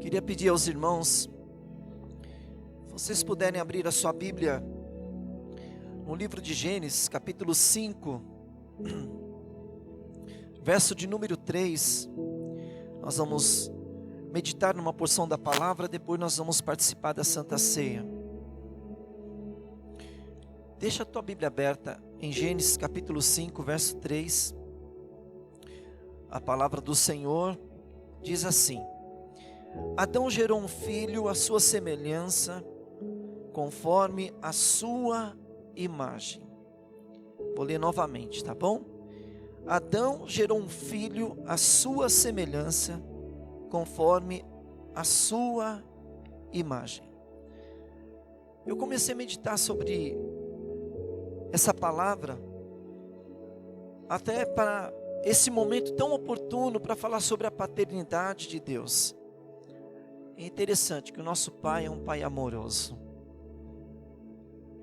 Queria pedir aos irmãos, se vocês puderem abrir a sua Bíblia no livro de Gênesis, capítulo 5, verso de número 3. Nós vamos meditar numa porção da palavra, depois nós vamos participar da Santa Ceia. Deixa a tua Bíblia aberta em Gênesis capítulo 5, verso 3. A palavra do Senhor diz assim: Adão gerou um filho à sua semelhança, conforme a sua imagem. Vou ler novamente, tá bom? Adão gerou um filho à sua semelhança, conforme a sua imagem. Eu comecei a meditar sobre essa palavra, até para esse momento tão oportuno para falar sobre a paternidade de Deus. É interessante que o nosso Pai é um Pai amoroso,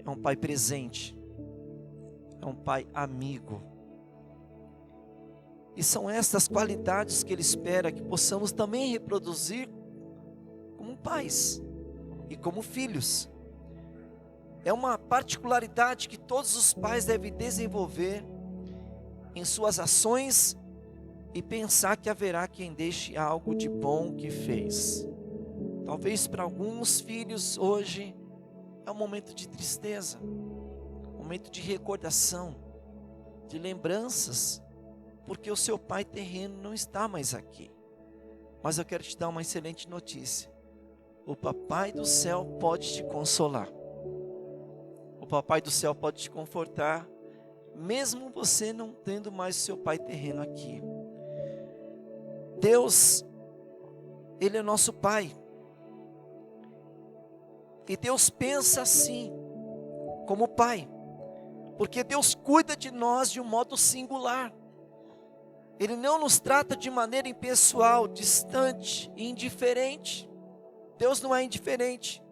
é um Pai presente, é um Pai amigo. E são estas qualidades que Ele espera que possamos também reproduzir como pais e como filhos. É uma particularidade que todos os pais devem desenvolver em suas ações e pensar que haverá quem deixe algo de bom que fez. Talvez para alguns filhos hoje é um momento de tristeza, um momento de recordação, de lembranças, porque o seu pai terreno não está mais aqui. Mas eu quero te dar uma excelente notícia: o Papai do céu pode te consolar, o Papai do céu pode te confortar, mesmo você não tendo mais o seu pai terreno aqui. Deus, Ele é nosso Pai. E Deus pensa assim, como Pai, porque Deus cuida de nós de um modo singular. Ele não nos trata de maneira impessoal, distante e indiferente. Deus não é indiferente.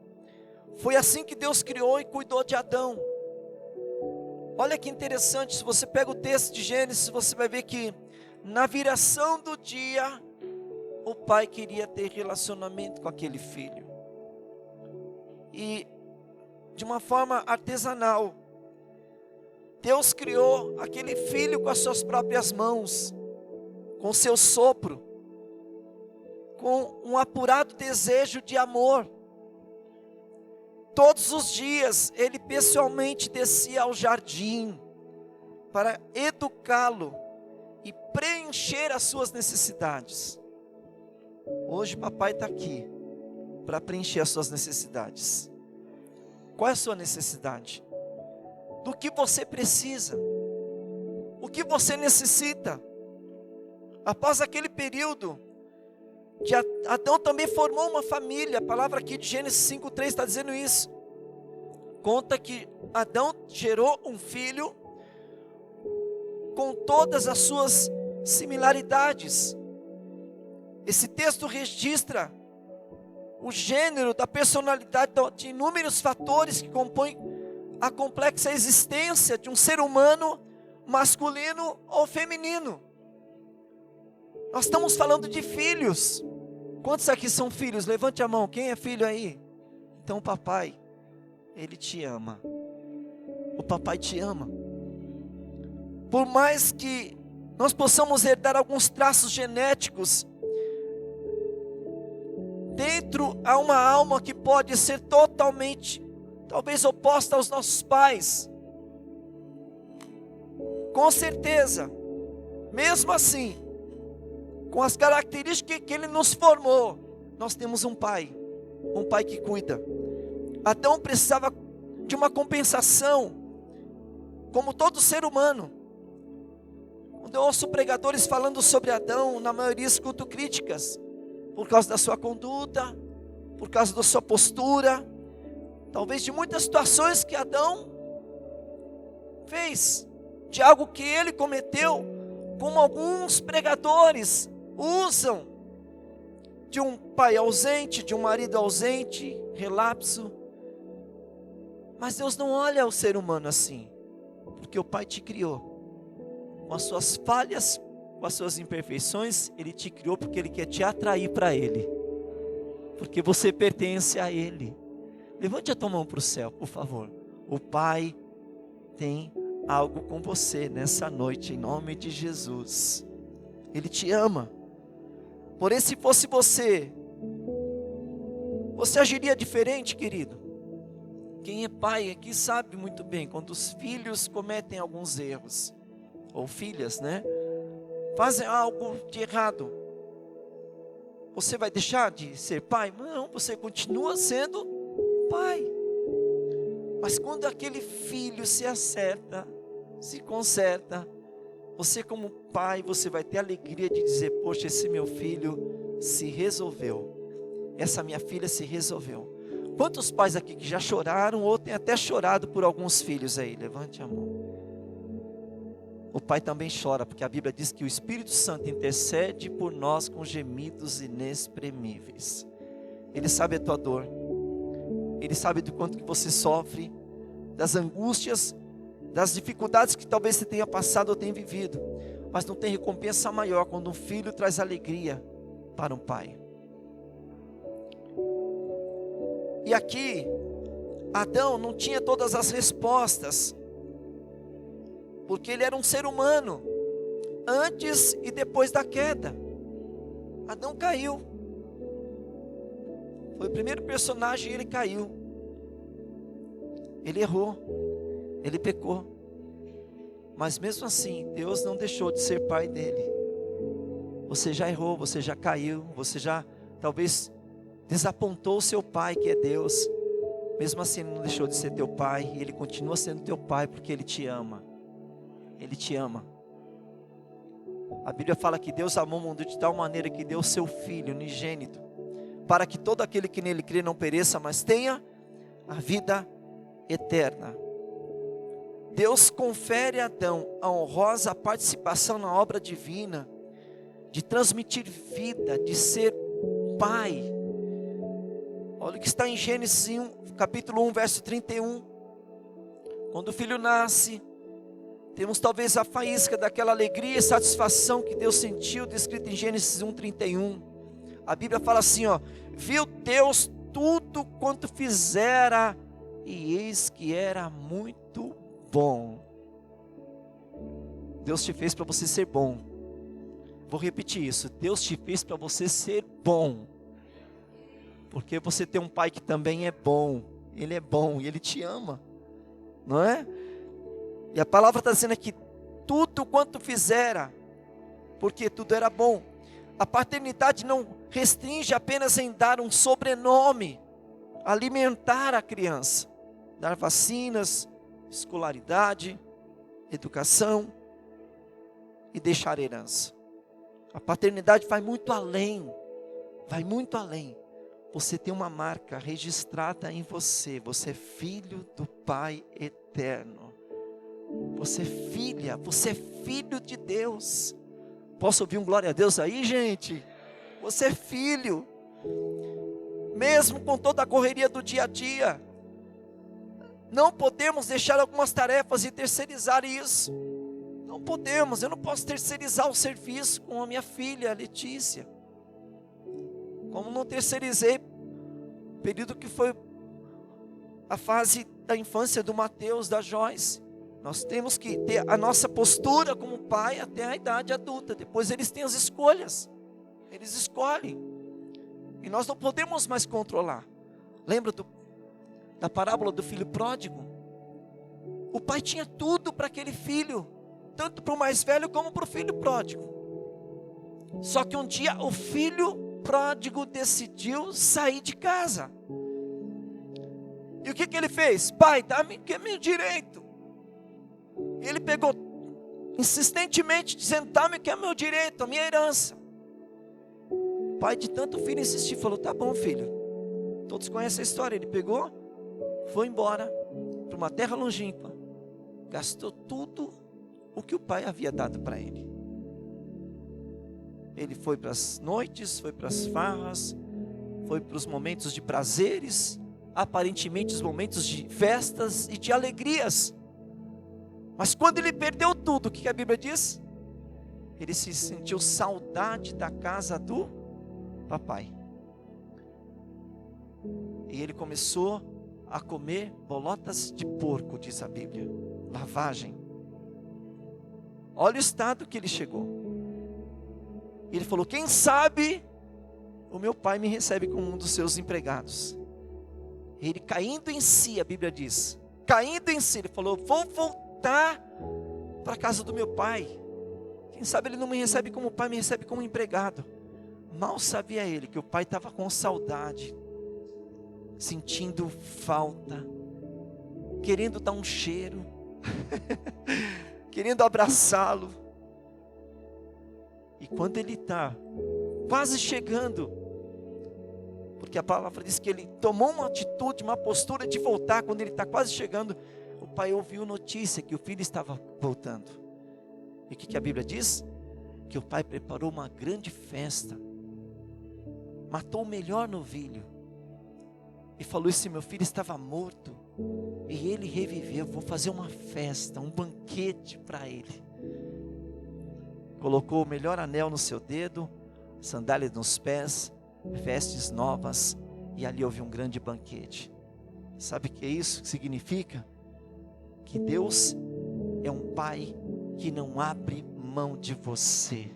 Foi assim que Deus criou e cuidou de Adão. Olha que interessante, se você pega o texto de Gênesis, você vai ver que na viração do dia, o pai queria ter relacionamento com aquele filho. E de uma forma artesanal, Deus criou aquele filho com as suas próprias mãos, com seu sopro, com um apurado desejo de amor. Todos os dias ele pessoalmente descia ao jardim para educá-lo e preencher as suas necessidades. Hoje papai está aqui para preencher as suas necessidades. Qual é a sua necessidade? Do que você precisa? O que você necessita? Após aquele período, Adão também formou uma família. A palavra aqui de Gênesis 5:3 está dizendo isso. Conta que Adão gerou um filho com todas as suas similaridades. Esse texto registra o gênero da personalidade de inúmeros fatores que compõem a complexa existência de um ser humano, masculino ou feminino. Nós estamos falando de filhos. Quantos aqui são filhos? Levante a mão. Quem é filho aí? Então o papai, ele te ama. O papai te ama. Por mais que nós possamos herdar alguns traços genéticos, dentro há uma alma que pode ser totalmente, talvez oposta aos nossos pais. Com certeza, mesmo assim, com as características que Ele nos formou, nós temos um pai que cuida. Adão precisava de uma compensação, como todo ser humano. Quando eu ouço pregadores falando sobre Adão, na maioria escuto críticas, por causa da sua conduta, por causa da sua postura, talvez de muitas situações que Adão fez, de algo que ele cometeu, como alguns pregadores usam, de um pai ausente, de um marido ausente, relapso. Mas Deus não olha o ser humano assim, porque o Pai te criou, com as suas falhas, com as suas imperfeições. Ele te criou porque Ele quer te atrair para Ele. porque você pertence a Ele. Levante a tua mão para o céu, por favor. O Pai tem algo com você nessa noite, em nome de Jesus. Ele te ama. Porém, se fosse você agiria diferente, querido. Quem é pai aqui sabe muito bem, quando os filhos cometem alguns erros, ou filhas, né? Fazem algo de errado. Você vai deixar de ser pai? Não, você continua sendo pai. Mas quando aquele filho se acerta, se conserta, você como pai, você vai ter a alegria de dizer: poxa, esse meu filho se resolveu. Essa minha filha se resolveu. Quantos pais aqui que já choraram ou têm até chorado por alguns filhos aí? Levante a mão. O pai também chora, porque a Bíblia diz que o Espírito Santo intercede por nós com gemidos inexprimíveis. Ele sabe a tua dor. Ele sabe do quanto que você sofre, das angústias, das dificuldades que talvez você tenha passado ou tenha vivido. Mas não tem recompensa maior quando um filho traz alegria para um pai. E aqui, Adão não tinha todas as respostas, porque ele era um ser humano, antes e depois da queda. Adão caiu, foi o primeiro personagem e ele caiu, ele errou, ele pecou, mas mesmo assim, Deus não deixou de ser pai dele. Você já errou, você já caiu, você já talvez desapontou o seu pai, que é Deus. Mesmo assim ele não deixou de ser teu pai, e ele continua sendo teu pai, porque ele te ama. Ele te ama. A Bíblia fala que Deus amou o mundo de tal maneira que deu o seu Filho unigênito, para que todo aquele que nele crê não pereça, mas tenha a vida eterna. Deus confere a Adão a honrosa participação na obra divina, de transmitir vida, de ser pai. Olha o que está em Gênesis 1, capítulo 1, verso 31. Quando o filho nasce, temos talvez a faísca daquela alegria e satisfação que Deus sentiu, descrito em Gênesis 1, 31. A Bíblia fala assim, ó: viu Deus tudo quanto fizera, e eis que era muito bom. Deus te fez para você ser bom. Vou repetir isso: Deus te fez para você ser bom. Porque você tem um pai que também é bom. Ele é bom e ele te ama, não é? E a palavra está dizendo aqui: tudo quanto fizera, porque tudo era bom. A paternidade não restringe apenas em dar um sobrenome, alimentar a criança, dar vacinas, escolaridade, educação e deixar herança. A paternidade vai muito além, vai muito além. Você tem uma marca registrada em você. Você é filho do Pai eterno. Você é filha, você é filho de Deus. Posso ouvir um glória a Deus aí, gente? Você é filho. Mesmo com toda a correria do dia a dia, não podemos deixar algumas tarefas e terceirizar isso. Não podemos, eu não posso terceirizar o serviço com a minha filha, Letícia. Como não terceirizei o período que foi a fase da infância do Mateus, da Joyce. Nós temos que ter a nossa postura como pai até a idade adulta. Depois eles têm as escolhas. Eles escolhem. E nós não podemos mais controlar. Lembra da parábola do filho pródigo? O pai tinha tudo para aquele filho, tanto para o mais velho como para o filho pródigo. Só que um dia o filho pródigo decidiu sair de casa. E o que ele fez? Pai, dá-me que é meu direito. Ele pegou insistentemente, dizendo: dá-me que é meu direito, a minha herança. O pai, de tanto filho insistir, falou: tá bom, filho. Todos conhecem a história. Ele pegou, foi embora para uma terra longínqua, gastou tudo o que o pai havia dado para ele. Ele foi para as noites, foi para as farras, foi para os momentos de prazeres, aparentemente os momentos de festas e de alegrias. Mas quando ele perdeu tudo, o que a Bíblia diz? Ele se sentiu saudade da casa do papai. E ele começou a comer bolotas de porco, diz a Bíblia. Lavagem. Olha o estado que ele chegou. Ele falou: quem sabe o meu pai me recebe como um dos seus empregados. Ele caindo em si, a Bíblia diz, caindo em si, ele falou: vou voltar para a casa do meu pai. Quem sabe ele não me recebe como pai, me recebe como empregado. Mal sabia ele que o pai estava com saudade, sentindo falta, querendo dar um cheiro, querendo abraçá-lo. E quando ele está quase chegando, porque a palavra diz que ele tomou uma atitude, uma postura de voltar, quando ele está quase chegando, o pai ouviu notícia que o filho estava voltando. E o que a Bíblia diz? Que o pai preparou uma grande festa, matou o melhor novilho, e falou: esse meu filho estava morto, e ele reviveu, vou fazer uma festa, um banquete para ele. Colocou o melhor anel no seu dedo, sandálias nos pés, vestes novas, e ali houve um grande banquete. Sabe o que é isso que significa? Que Deus é um pai que não abre mão de você.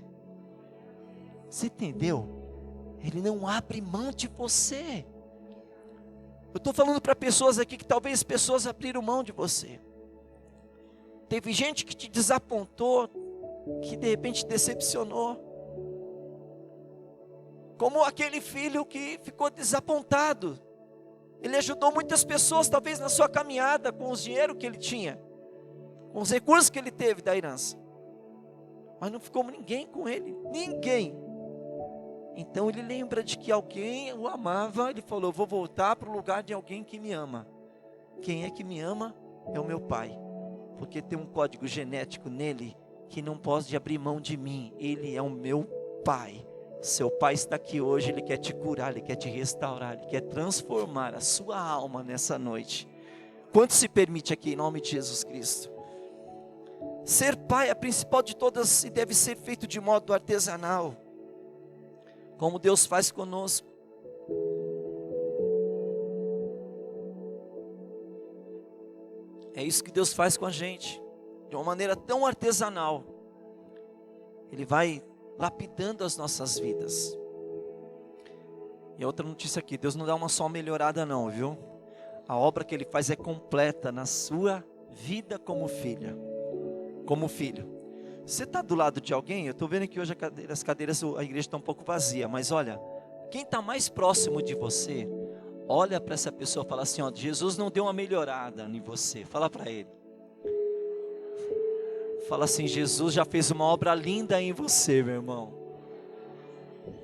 Você entendeu? Ele não abre mão de você. Eu estou falando para pessoas aqui que talvez pessoas abriram mão de você. Teve gente que te desapontou, que de repente te decepcionou. Como aquele filho que ficou desapontado. Ele ajudou muitas pessoas, talvez na sua caminhada, com os dinheiro que ele tinha, com os recursos que ele teve da herança. Mas não ficou ninguém com ele, ninguém. Então ele lembra de que alguém o amava, ele falou: vou voltar para o lugar de alguém que me ama. Quem é que me ama? É o meu pai. Porque tem um código genético nele, que não pode abrir mão de mim. Ele é o meu pai. Seu pai está aqui hoje, ele quer te curar, ele quer te restaurar, ele quer transformar a sua alma nessa noite. Quanto se permite aqui, em nome de Jesus Cristo? Ser pai é a principal de todas e deve ser feito de modo artesanal, como Deus faz conosco. É isso que Deus faz com a gente, de uma maneira tão artesanal. Ele vai lapidando as nossas vidas. E outra notícia aqui: Deus não dá uma só melhorada não, viu? A obra que Ele faz é completa na sua vida como filha, como filho. Você está do lado de alguém? Eu estou vendo que hoje as cadeiras, a igreja está um pouco vazia, mas olha, quem está mais próximo de você, olha para essa pessoa e fala assim: ó, Jesus não deu uma melhorada em você. Fala para ele. Fala assim: Jesus já fez uma obra linda em você, meu irmão.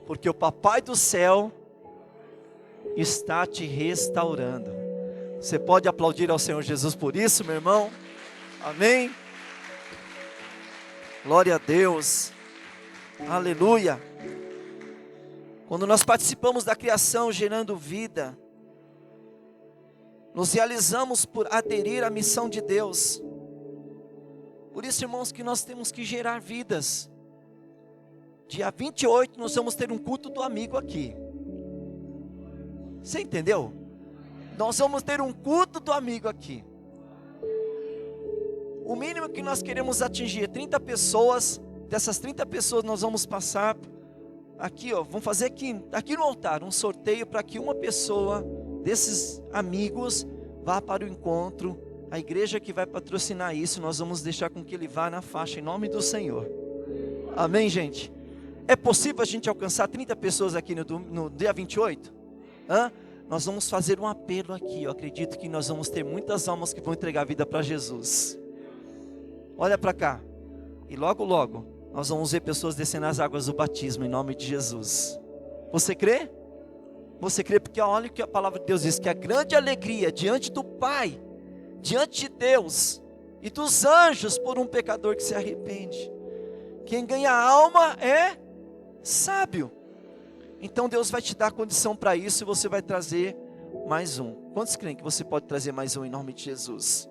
Porque o Papai do céu está te restaurando. Você pode aplaudir ao Senhor Jesus por isso, meu irmão? Amém? Glória a Deus. Aleluia. Quando nós participamos da criação gerando vida, nos realizamos por aderir à missão de Deus. Por isso, irmãos, que nós temos que gerar vidas. Dia 28 nós vamos ter um culto do amigo aqui. Você entendeu? Nós vamos ter um culto do amigo aqui. O mínimo que nós queremos atingir é 30 pessoas. Dessas 30 pessoas nós vamos passar aqui, ó, vamos fazer aqui no altar um sorteio para que uma pessoa desses amigos vá para o encontro. A igreja que vai patrocinar isso, nós vamos deixar com que ele vá na faixa, em nome do Senhor. Amém, gente? É possível a gente alcançar 30 pessoas aqui no dia 28? Nós vamos fazer um apelo aqui. Eu acredito que nós vamos ter muitas almas que vão entregar a vida para Jesus. Olha para cá. E logo, logo, nós vamos ver pessoas descendo as águas do batismo, em nome de Jesus. Você crê? Você crê? Porque olha o que a palavra de Deus diz, que a grande alegria diante do Pai, diante de Deus e dos anjos por um pecador que se arrepende. Quem ganha a alma é sábio. Então Deus vai te dar condição para isso e você vai trazer mais um. Quantos creem que você pode trazer mais um em nome de Jesus?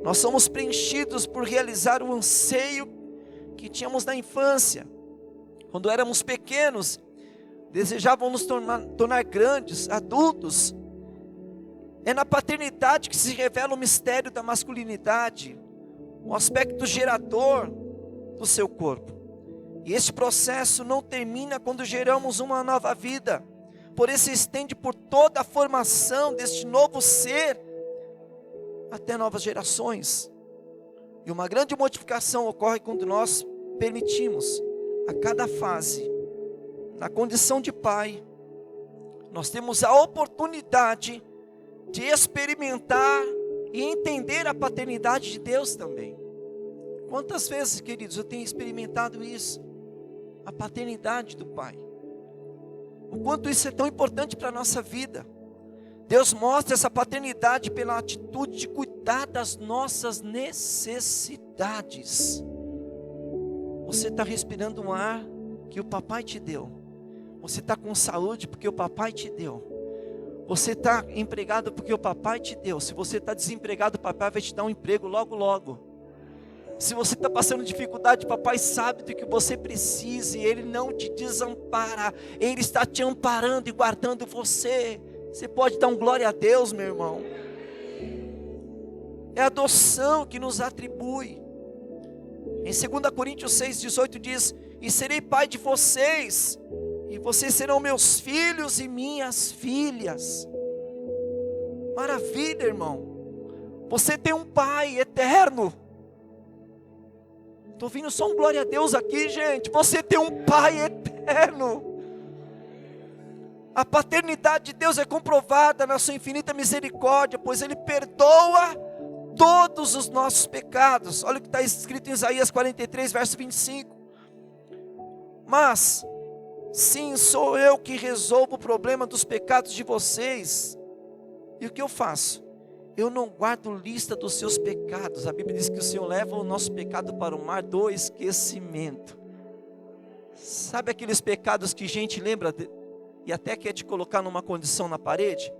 Nós somos preenchidos por realizar o anseio que tínhamos na infância. Quando éramos pequenos, desejavam nos tornar grandes, adultos. É na paternidade que se revela o mistério da masculinidade, o aspecto gerador do seu corpo. E este processo não termina quando geramos uma nova vida, porém se estende por toda a formação deste novo ser, até novas gerações. E uma grande modificação ocorre quando nós permitimos, a cada fase, na condição de pai, nós temos a oportunidade de experimentar e entender a paternidade de Deus também. Quantas vezes, queridos, eu tenho experimentado isso, a paternidade do Pai, o quanto isso é tão importante para a nossa vida. Deus mostra essa paternidade pela atitude de cuidar das nossas necessidades. Você está respirando um ar que o papai te deu. Você está com saúde porque o papai te deu. Você está empregado porque o papai te deu. Se você está desempregado, o papai vai te dar um emprego logo logo. Se você está passando dificuldade, papai sabe do que você precisa e Ele não te desampara. Ele está te amparando e guardando você. Você pode dar um glória a Deus, meu irmão. É a adoção que nos atribui. Em 2 Coríntios 6,18 diz: e serei pai de vocês, e vocês serão meus filhos e minhas filhas. Maravilha, irmão. Você tem um pai eterno. Estou ouvindo só um glória a Deus aqui, gente. Você tem um pai eterno. A paternidade de Deus é comprovada na sua infinita misericórdia, pois Ele perdoa todos os nossos pecados. Olha o que está escrito em Isaías 43, verso 25. Mas, sim, sou eu que resolvo o problema dos pecados de vocês. E o que eu faço? Eu não guardo lista dos seus pecados. A Bíblia diz que o Senhor leva o nosso pecado para o mar do esquecimento. Sabe aqueles pecados que a gente lembra e até quer te colocar numa condição na parede?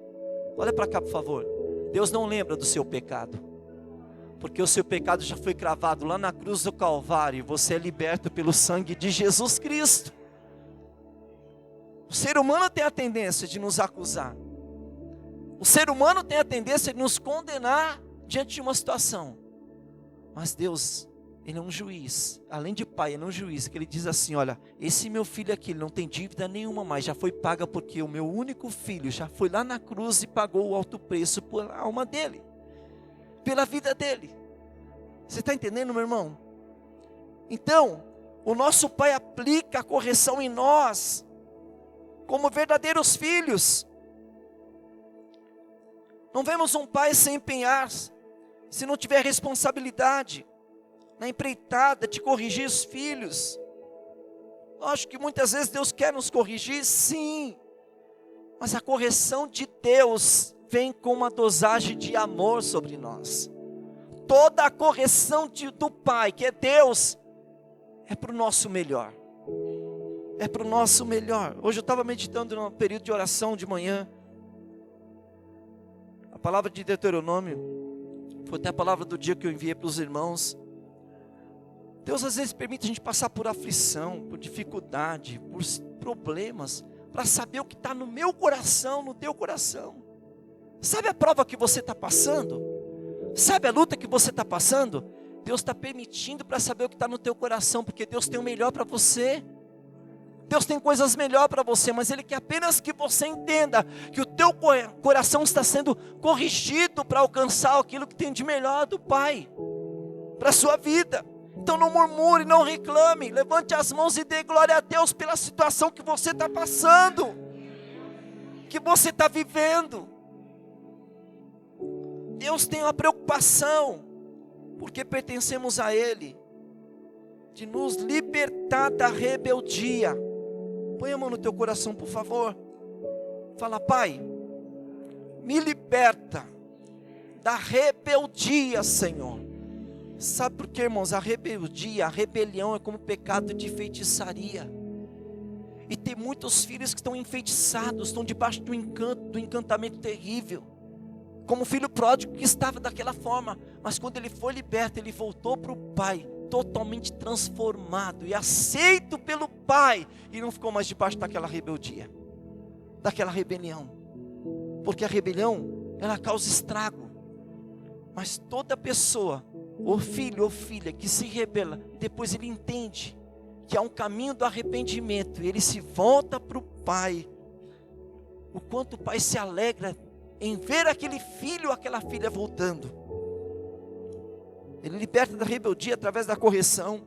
Olha para cá, por favor. Deus não lembra do seu pecado, porque o seu pecado já foi cravado lá na cruz do Calvário, e você é liberto pelo sangue de Jesus Cristo. O ser humano tem a tendência de nos acusar. O ser humano tem a tendência de nos condenar diante de uma situação. Mas Deus, Ele é um juiz. Além de pai, Ele é um juiz, que Ele diz assim: olha, esse meu filho aqui, ele não tem dívida nenhuma mais, já foi paga, porque o meu único filho já foi lá na cruz e pagou o alto preço pela alma dele, pela vida dele. Você está entendendo, meu irmão? Então, o nosso pai aplica a correção em nós, como verdadeiros filhos. Não vemos um pai se empenhar, se não tiver responsabilidade na empreitada de corrigir os filhos. Lógico que muitas vezes Deus quer nos corrigir, sim, mas a correção de Deus vem com uma dosagem de amor sobre nós. Toda a correção do Pai, que é Deus, é para o nosso melhor. É para o nosso melhor. Hoje eu estava meditando num período de oração de manhã. A palavra de Deuteronômio foi até a palavra do dia que eu enviei para os irmãos. Deus às vezes permite a gente passar por aflição, por dificuldade, por problemas, para saber o que está no meu coração, no teu coração. Sabe a prova que você está passando? Sabe a luta que você está passando? Deus está permitindo para saber o que está no teu coração, porque Deus tem o melhor para você. Deus tem coisas melhores para você, mas Ele quer apenas que você entenda que o teu coração está sendo corrigido para alcançar aquilo que tem de melhor do Pai para a sua vida. Então não murmure, não reclame, levante as mãos e dê glória a Deus pela situação que você está passando, que você está vivendo. Deus tem uma preocupação, porque pertencemos a Ele, de nos libertar da rebeldia. Põe a mão no teu coração, por favor. Fala: Pai, me liberta da rebeldia, Senhor. Sabe por quê, irmãos? A rebeldia, a rebelião é como pecado de feitiçaria. E tem muitos filhos que estão enfeitiçados, estão debaixo do encantamento terrível. Como o filho pródigo que estava daquela forma, mas quando ele foi liberto, ele voltou para o Pai, totalmente transformado e aceito pelo Pai, e não ficou mais debaixo daquela rebeldia, daquela rebelião, porque a rebelião, ela causa estrago. Mas toda pessoa, ou filho ou filha, que se rebela, depois ele entende que há um caminho do arrependimento, e ele se volta para o Pai, o quanto o Pai se alegra em ver aquele filho ou aquela filha voltando. Ele liberta da rebeldia através da correção,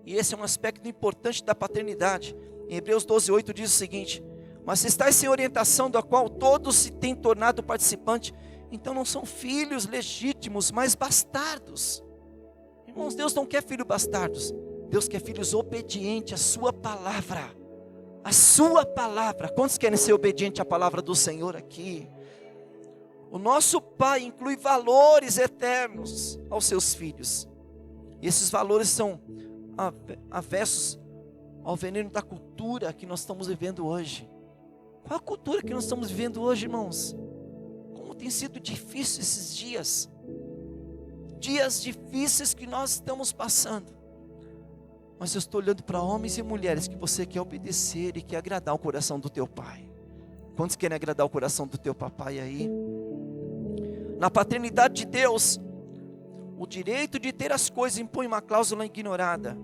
e esse é um aspecto importante da paternidade. Em Hebreus 12:8 diz o seguinte: mas se estáis sem orientação, da qual todos se têm tornado participante, então não são filhos legítimos, mas bastardos. Irmãos, Deus não quer filhos bastardos, Deus quer filhos obedientes à sua palavra. A sua palavra. Quantos querem ser obedientes à palavra do Senhor aqui? O nosso Pai inclui valores eternos aos seus filhos. E esses valores são avessos ao veneno da cultura que nós estamos vivendo hoje. Qual a cultura que nós estamos vivendo hoje, irmãos? Como tem sido difícil esses dias. Dias difíceis que nós estamos passando. Mas eu estou olhando para homens e mulheres que você quer obedecer e quer agradar o coração do teu pai. Quantos querem agradar o coração do teu papai aí? Na paternidade de Deus, o direito de ter as coisas impõe uma cláusula ignorada.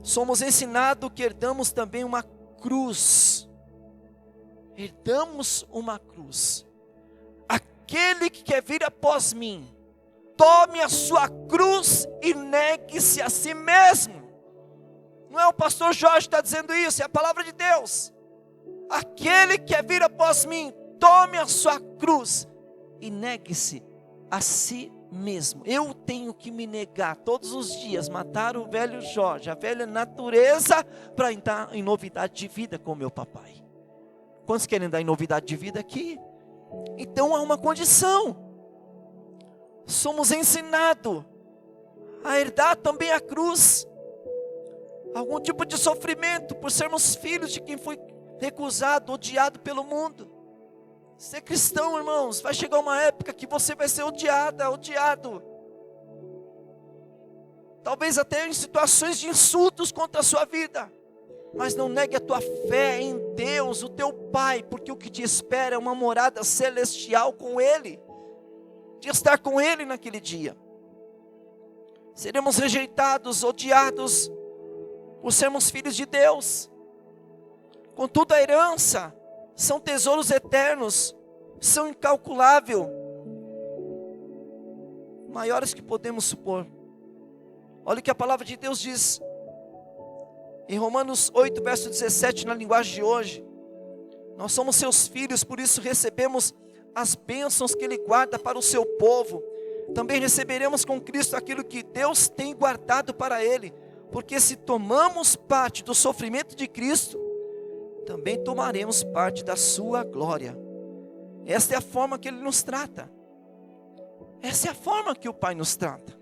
Somos ensinados que herdamos também uma cruz. Herdamos uma cruz. Aquele que quer vir após mim, tome a sua cruz e negue-se a si mesmo. Não é o pastor Jorge que está dizendo isso, é a palavra de Deus. Aquele que quer vir após mim, tome a sua cruz e negue-se a si mesmo. Eu tenho que me negar todos os dias, matar o velho Jorge, a velha natureza, para entrar em novidade de vida com meu papai. Quantos querem dar em novidade de vida aqui? Então há uma condição. Somos ensinados a herdar também a cruz. Algum tipo de sofrimento por sermos filhos de quem foi recusado, odiado pelo mundo. Ser cristão, irmãos, vai chegar uma época que você vai ser odiado. Talvez até em situações de insultos contra a sua vida. Mas não negue a tua fé em Deus, o teu Pai, porque o que te espera é uma morada celestial com Ele, de estar com Ele naquele dia. Seremos rejeitados, odiados, por sermos filhos de Deus. Contudo, a herança são tesouros eternos, são incalculáveis, maiores que podemos supor. Olha o que a palavra de Deus diz em Romanos 8, verso 17, na linguagem de hoje: nós somos seus filhos, por isso recebemos as bênçãos que Ele guarda para o seu povo. Também receberemos com Cristo aquilo que Deus tem guardado para Ele, porque se tomamos parte do sofrimento de Cristo, também tomaremos parte da sua glória. Esta é a forma que Ele nos trata. Essa é a forma que o Pai nos trata.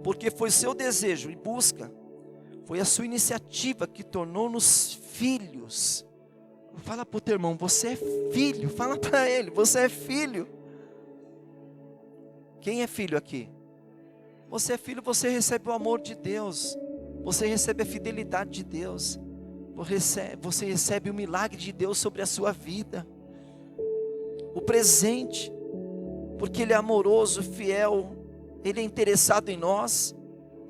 Porque foi seu desejo e busca, foi a sua iniciativa que tornou-nos filhos. Fala para o teu irmão, você é filho. Fala para ele, você é filho. Quem é filho aqui? Você é filho, você recebe o amor de Deus. Você recebe a fidelidade de Deus. Você recebe o milagre de Deus sobre a sua vida. O presente. Porque Ele é amoroso, fiel. Ele é interessado em nós.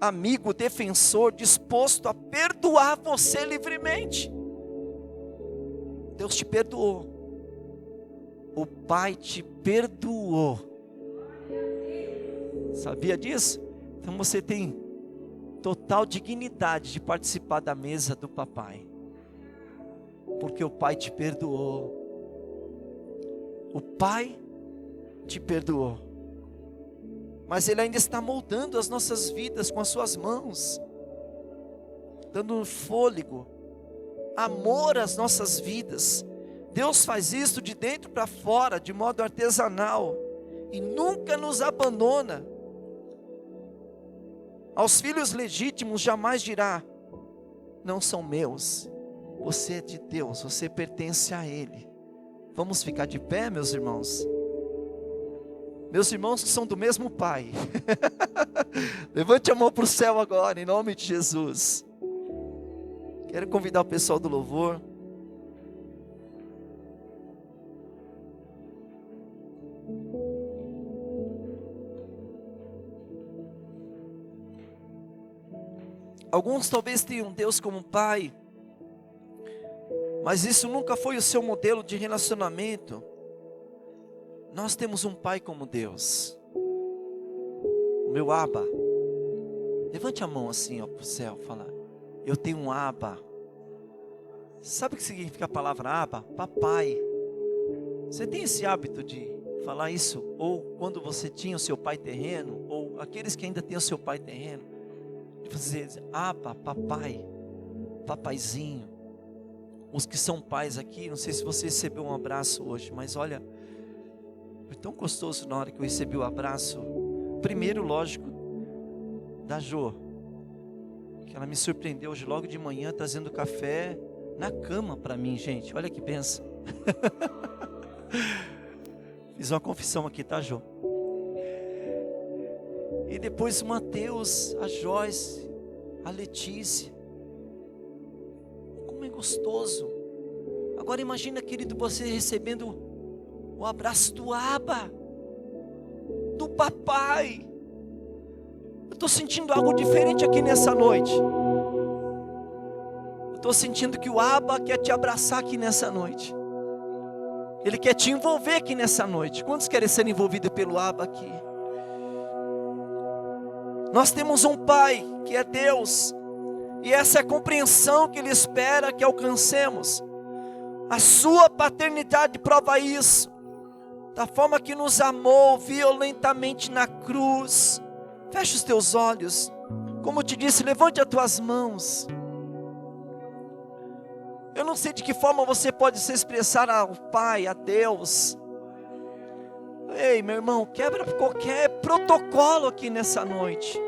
Amigo, defensor, disposto a perdoar você livremente. Deus te perdoou. O Pai te perdoou. Sabia disso? Então você tem total dignidade de participar da mesa do papai. Porque o Pai te perdoou. O Pai te perdoou. Mas Ele ainda está moldando as nossas vidas com as suas mãos. Dando fôlego, amor às nossas vidas. Deus faz isso de dentro para fora, de modo artesanal. E nunca nos abandona. Aos filhos legítimos jamais dirá: não são meus. Você é de Deus, você pertence a Ele. Vamos ficar de pé, meus irmãos? Meus irmãos que são do mesmo Pai. Levante a mão para o céu agora, em nome de Jesus. Quero convidar o pessoal do louvor. Alguns talvez tenham Deus como Pai, mas isso nunca foi o seu modelo de relacionamento. Nós temos um Pai como Deus. O meu Abba. Levante a mão assim, ó, para o céu, fala: eu tenho um Abba. Sabe o que significa a palavra Abba? Papai. Você tem esse hábito de falar isso? Ou quando você tinha o seu pai terreno, ou aqueles que ainda têm o seu pai terreno, de você dizer: Abba, papai, papaizinho. Os que são pais aqui, não sei se você recebeu um abraço hoje, mas olha, foi tão gostoso na hora que eu recebi o abraço. Primeiro, lógico, da Jo, que ela me surpreendeu hoje logo de manhã, trazendo café na cama para mim, gente. Olha que bênção. Fiz uma confissão aqui, tá, Jo? E depois o Mateus, a Joyce, a Letícia. Como é gostoso. Agora imagina, querido, você recebendo o abraço do Abba, do papai. Eu estou sentindo algo diferente aqui nessa noite. Eu estou sentindo que o Abba quer te abraçar aqui nessa noite. Ele quer te envolver aqui nessa noite. Quantos querem ser envolvidos pelo Abba aqui? Nós temos um Pai que é Deus, e essa é a compreensão que Ele espera que alcancemos. A sua paternidade prova isso, da forma que nos amou violentamente na cruz. Feche os teus olhos, como eu te disse, levante as tuas mãos. Eu não sei de que forma você pode se expressar ao Pai, a Deus. Ei, meu irmão, quebra qualquer protocolo aqui nessa noite.